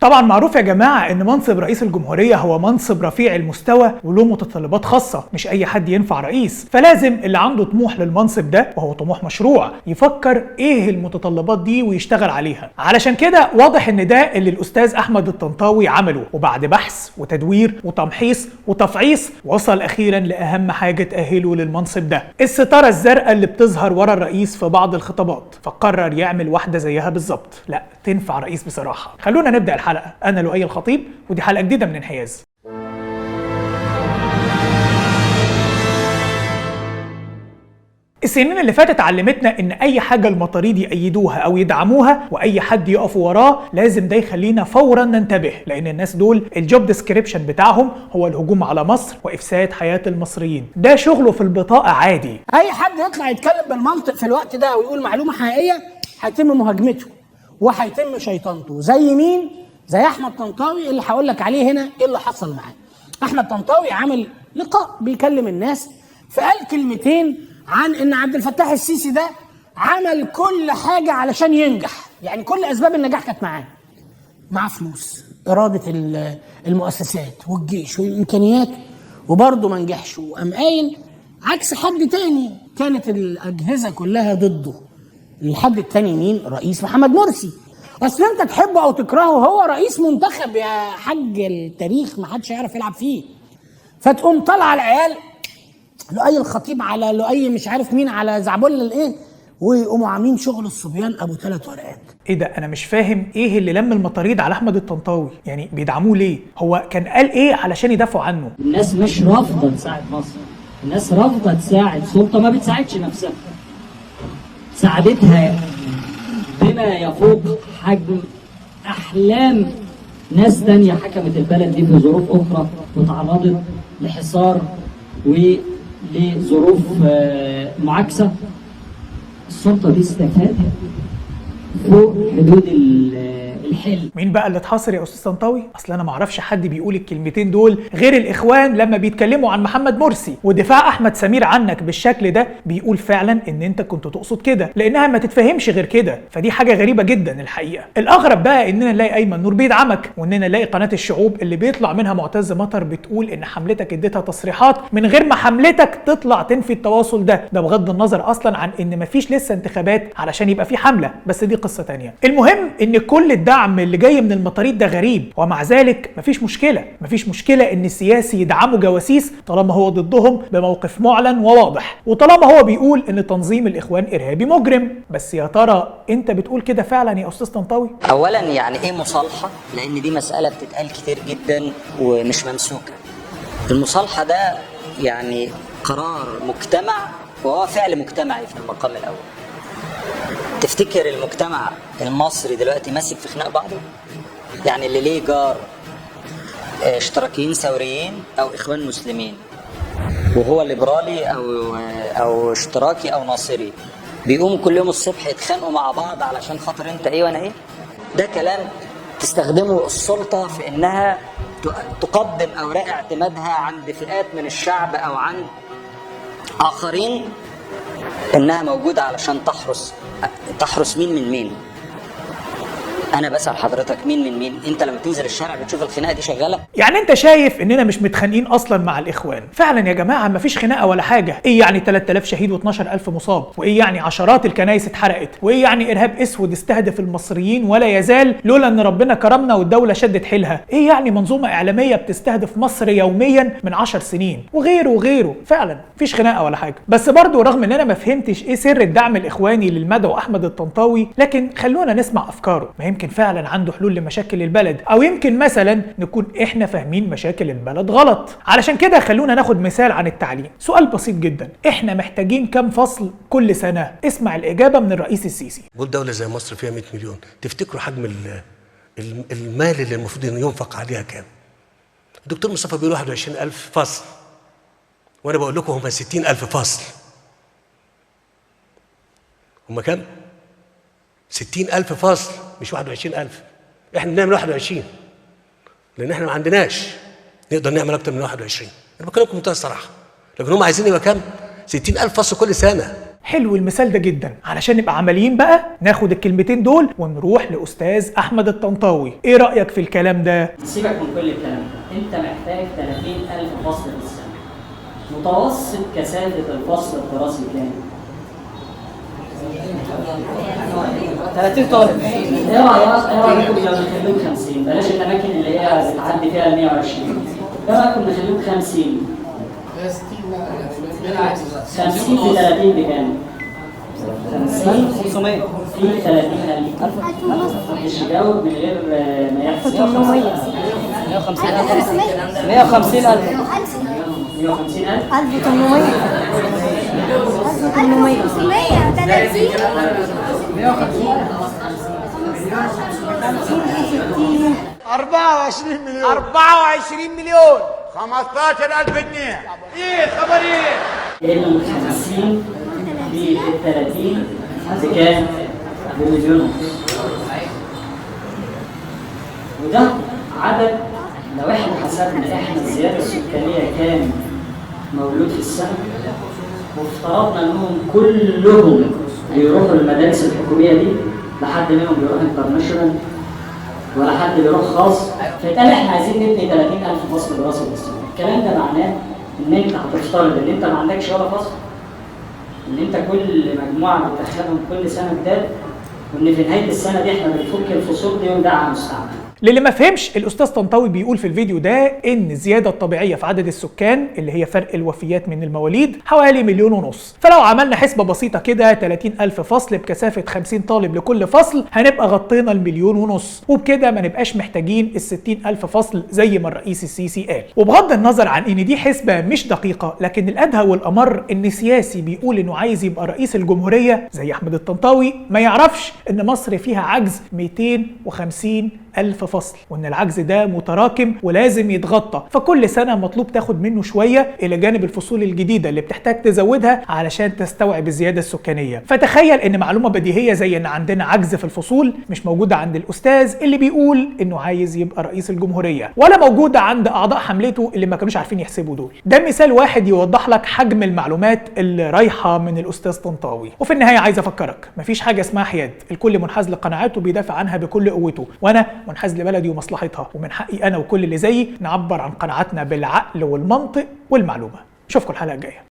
طبعا معروف يا جماعه ان منصب رئيس الجمهوريه هو منصب رفيع المستوى وله متطلبات خاصه، مش اي حد ينفع رئيس، فلازم اللي عنده طموح للمنصب ده وهو طموح مشروع يفكر ايه المتطلبات دي ويشتغل عليها. علشان كده واضح ان ده اللي الاستاذ احمد الطنطاوي عمله، وبعد بحث وتدوير وتمحيص وتفعيص وصل اخيرا لاهم حاجه تاهله للمنصب ده، الستاره الزرقاء اللي بتظهر ورا الرئيس في بعض الخطابات، فقرر يعمل واحده زيها بالظبط. لا تنفع رئيس بصراحه. خلونا نبدا الحلقه. انا لؤي الخطيب ودي حلقه جديده من انحياز. السنين اللي فاتت علمتنا ان اي حاجه المطاريد يأيدوها او يدعموها واي حد يقف وراه لازم ده يخلينا فورا ننتبه، لان الناس دول الجوب ديسكريبشن بتاعهم هو الهجوم على مصر وافساد حياه المصريين. ده شغله في البطاقه عادي. اي حد يطلع يتكلم بالمنطق في الوقت ده ويقول معلومه حقيقيه هيتم مهاجمته وهيتم شيطنته. زي مين؟ زي احمد طنطاوي اللي هقول لك عليه هنا ايه اللي حصل معاه. احمد طنطاوي عامل لقاء بيكلم الناس، فقال كلمتين عن ان عبد الفتاح السيسي ده عمل كل حاجه علشان ينجح، يعني كل اسباب النجاح كانت معاه فلوس، اراده المؤسسات والجيش والامكانيات، وبرضه ما نجحش. وقام قايل عكس حد تاني كانت الاجهزه كلها ضده. الحد التاني مين؟ رئيس محمد مرسي. اصل انت تحبه او تكرهه هو رئيس منتخب يا حاج، التاريخ ما حدش يعرف يلعب فيه. فتقوم طالعه العيال لؤي الخطيب على لؤي مش عارف مين على زعبله الايه، ويقوموا عاملين شغل الصبيان ابو 3 ورقات. ايه ده؟ انا مش فاهم ايه اللي لم المطاريد على احمد الطنطاوي، يعني بيدعموه ليه؟ هو كان قال ايه علشان يدافعوا عنه؟ الناس مش رافضه تساعد مصر، الناس رافضه تساعد سلطه ما بتساعدش نفسها. ساعدتها بما يفوق حجم احلام ناس تانية حكمت البلد دي في ظروف اخرى وتعرضت لحصار ولظروف معاكسه. السلطه دي استفادت فوق حدود الحل. مين بقى اللي اتحاصر يا استاذ طنطاوي؟ اصل انا ما اعرفش حد بيقول الكلمتين دول غير الاخوان لما بيتكلموا عن محمد مرسي. ودفاع احمد سمير عنك بالشكل ده بيقول فعلا ان انت كنت تقصد كده، لانها ما تتفهمش غير كده. فدي حاجه غريبه جدا الحقيقه. الاغرب بقى اننا نلاقي ايمن نور بيدعمك، واننا نلاقي قناه الشعوب اللي بيطلع منها معتز مطر بتقول ان حملتك اديتها تصريحات من غير ما حملتك تطلع تنفي التواصل ده بغض النظر اصلا عن ان مفيش لسه انتخابات علشان يبقى في حمله، بس دي قصه تانية. المهم ان كل الدعم اللي جاي من المطاريد ده غريب، ومع ذلك مفيش مشكله ان السياسي يدعموا جواسيس طالما هو ضدهم بموقف معلن وواضح، وطالما هو بيقول ان تنظيم الاخوان ارهابي مجرم. بس يا ترى انت بتقول كده فعلا يا استاذ طنطاوي؟ اولا يعني ايه مصالحه؟ لان دي مساله بتتقال كتير جدا ومش ممسوكه. المصالحه ده يعني قرار مجتمع وهو فعل مجتمعي في المقام الاول. تفتكر المجتمع المصري دلوقتي ماسك في خناق بعضه؟ يعني اللي ليه جار اشتراكيين ثوريين او اخوان مسلمين، وهو ليبرالي او اشتراكي او ناصري، بيقوموا كل يوم الصبح يتخانقوا مع بعض علشان خاطر انت ايه وانا ايه؟ ده كلام تستخدمه السلطه في انها تقدم اوراق اعتمادها عند فئات من الشعب او عند اخرين انها موجوده علشان تحرس مين من مين. انا بسأل حضرتك مين من مين؟ انت لما تنزل الشارع بتشوف الخناقه دي شغاله؟ يعني انت شايف اننا مش متخانقين اصلا مع الاخوان؟ فعلا يا جماعه مفيش خناقه ولا حاجه. ايه يعني 3000 شهيد و12000 مصاب؟ وايه يعني عشرات الكنائس اتحرقت؟ وايه يعني ارهاب اسود استهدف المصريين ولا يزال لولا ان ربنا كرمنا والدوله شدت حيلها؟ ايه يعني منظومه اعلاميه بتستهدف مصر يوميا من 10 سنين؟ وغيره. فعلا مفيش خناقه ولا حاجه. بس برضو رغم ان انا ما فهمتش ايه سر الدعم الاخواني للمدعو احمد الطنطاوي، لكن خلونا نسمع افكاره. ما يمكن فعلا عنده حلول لمشاكل البلد، او يمكن مثلا نكون احنا فاهمين مشاكل البلد غلط. علشان كده خلونا ناخد مثال عن التعليم. سؤال بسيط جدا، احنا محتاجين كام فصل كل سنه؟ اسمع الاجابه من الرئيس السيسي. بقول دوله زي مصر فيها 100 مليون، تفتكروا حجم المال اللي المفروض انه ينفق عليها كام؟ الدكتور مصطفى بيقول 21000 فصل، وانا بقول لكم هم 60000 فصل. هم كام؟ 60000 فصل مش 21000. احنا بنعمل 21 لان احنا ما عندناش نقدر نعمل اكتر من 21. انا بكلمكم بمنتهى الصراحه، لكن هم عايزين يبقى كام؟ 60000 فصل كل سنه. حلو المثال ده جدا. علشان نبقى عمليين بقى ناخد الكلمتين دول ونروح لاستاذ احمد الطنطاوي. ايه رايك في الكلام ده؟ سيبك من كل الكلام ده، انت محتاج 30,000 فصل في السنه. متوسط كثافه الفصل الدراسي كام؟ 30 طالب. ايه رايكم لو نخليهم 50؟ بلاش الاماكن اللي هي بتعدي فيها ال 120. ايه رايكم نخليهم 50؟ 50 في 30 بكام؟ 50 500 في 30,000. مش جاوب من غير ما يحسب. 150,000 150,000 1800 24 مليون 24 مليون 15,000 جنيه. ايه خبر ايه؟ ال 50 في 30 بكام؟ بمليون ونص. وده عدد لو احنا حسبنا احنا الزياده السكانيه كام مولود في السنه، وافترضنا انهم كلهم بيروحوا المدارس الحكوميه دي، لا حد منهم بيروح انترناشونال ولا حد بيروح خاص، فيتقال احنا عايزين نبني 30,000 فصل دراسي في السنه. الكلام ده معناه ان انت هتفترض ان انت ما عندكش ولا فصل، ان انت كل مجموعه بتدخلهم كل سنه جداد، وان في نهايه السنه دي احنا بنفك الفصول دي ونبيعها مستعمل. للي ما فهمش، الاستاذ طنطاوي بيقول في الفيديو ده ان الزياده الطبيعيه في عدد السكان اللي هي فرق الوفيات من المواليد حوالي 1.5 مليون. فلو عملنا حسبه بسيطه كده 30,000 فصل بكثافه 50 طالب لكل فصل هنبقى غطينا 1.5 مليون، وبكده ما نبقاش محتاجين ال 60,000 فصل زي ما الرئيس السيسي قال. وبغض النظر عن ان دي حسبه مش دقيقه، لكن الادهى والامر ان سياسي بيقول انه عايز يبقى رئيس الجمهوريه زي احمد الطنطاوي ما يعرفش ان مصر فيها عجز 250,000 فصل، وان العجز ده متراكم ولازم يتغطى، فكل سنه مطلوب تاخد منه شويه الى جانب الفصول الجديده اللي بتحتاج تزودها علشان تستوعب الزياده السكانيه. فتخيل ان معلومه بديهيه زي ان عندنا عجز في الفصول مش موجوده عند الاستاذ اللي بيقول انه عايز يبقى رئيس الجمهوريه، ولا موجوده عند اعضاء حملته اللي ما كانوش عارفين يحسبوا دول. ده مثال واحد يوضح لك حجم المعلومات اللي رايحه من الاستاذ طنطاوي. وفي النهايه عايز افكرك مفيش حاجه اسمها حياد، الكل منحاز لقناعاته بيدافع عنها بكل قوته، وانا منحاز لبلدي ومصلحتها، ومن حقي انا وكل اللي زيي نعبر عن قناعاتنا بالعقل والمنطق والمعلومه. اشوفكم الحلقه الجايه.